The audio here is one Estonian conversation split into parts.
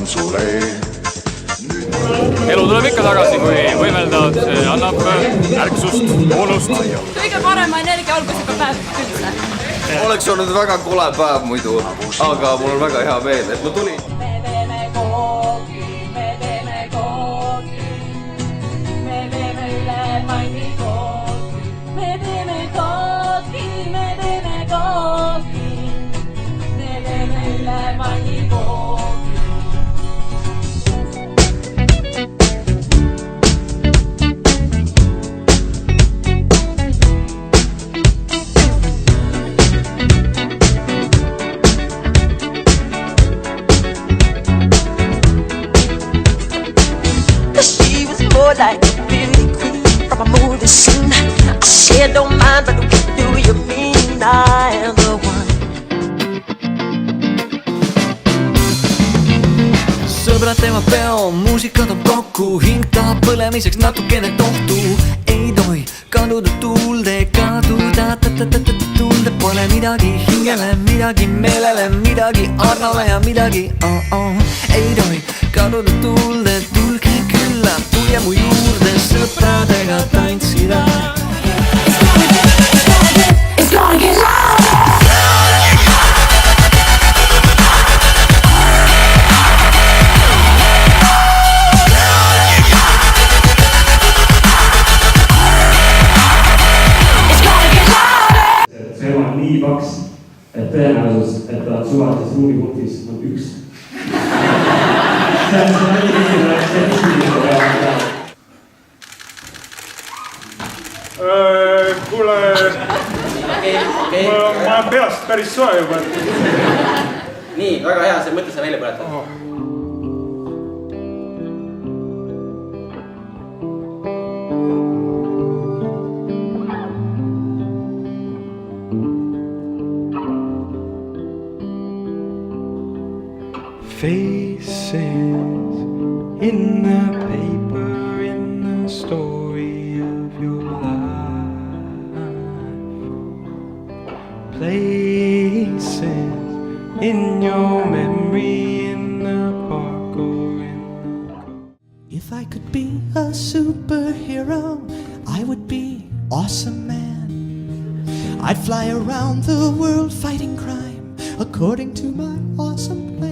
sulle. Elu tuleb ikka tagasi, kui võimeldad, see annab ärksust, voolust. Kõige parema energia algusega päev üldse. Oleks olnud väga kole päev muidu, aga mul on väga hea meel, et ma tulin. Me teeme kooki, me teeme kooki. Me teeme üle maini kooki. Me teeme kooki, me teeme kooki. Me teeme üle maini kooki. Like a beauty queen from a movie scene. I said don't mind, but what do you mean? I am the one. Sõbrad teevad peo, muusika toob kokku, hing tahab põlemiseks natukene tohtu. Ei tohi kaduda tuulde, kaduda tuulde. Pole midagi hingele, midagi meelele, midagi arvale ja midagi ei tohi kaduda tuulde, tulge külla, tulge mu juurde sõpradega tantsida. It's gonna get loud. See on nii paks, et tõenäosus, et ta suvalises ruumipunktis on 1. See on nii kuule, ma olen peast päris soe juba. Nii, väga hea, see mõte sa välja põletad. Faces in the paper, in the story of your life. Places in your memory, in the park or in the... If I could be a superhero, I would be Awesome Man. I'd fly around the world fighting crime according to my awesome plan.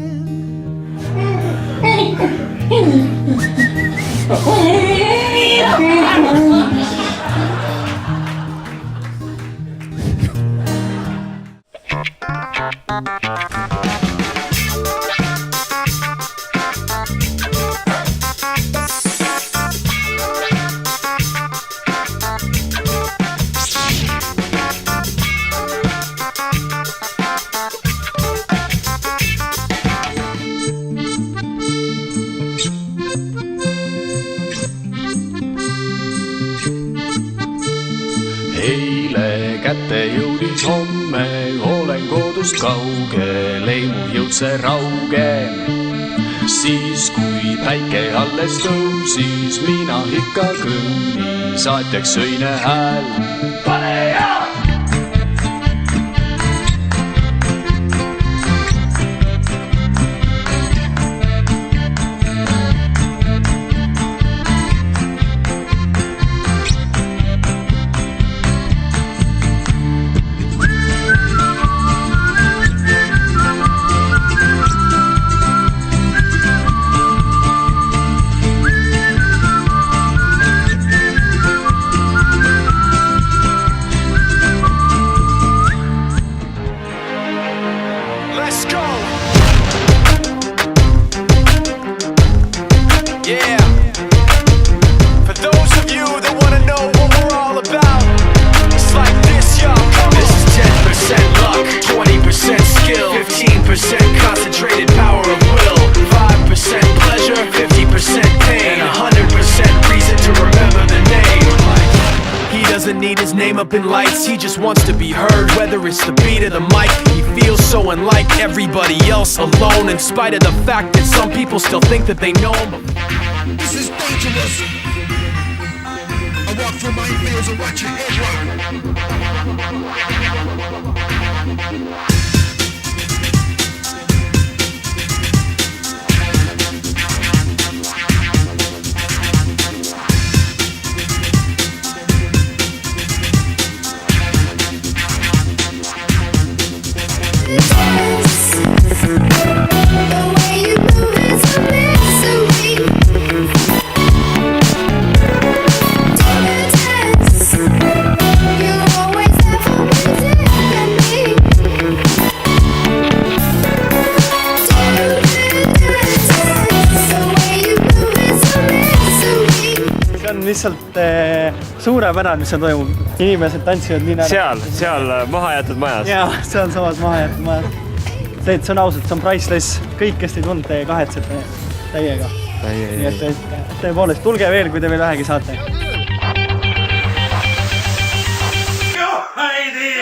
Eile kätte jõudis homme, olen kodust kaugel, ei mu jõud see rauge. Siis kui päike alles tõusis, mina ikka kõnnin, saatjaks õine hääl. Pane ja! Need his name up in lights, he just wants to be heard. Whether it's the beat of the mic, he feels so unlike everybody else, alone, in spite of the fact that some people still think that they know him. This is dangerous. I walk through my fields and watch your head rock. lihtsalt suurepärane, mis seal toimub. Inimesed tantsivad nii nära. Seal maha jäetud majas. Jaa, seal samas maha jäetud majas. See on ausalt, see on priceless. Kõik, kes teid tundnud, te kahetsete täiega. Nii et tõepoolest, tulge veel, kui te veel vähegi saate. Heidi!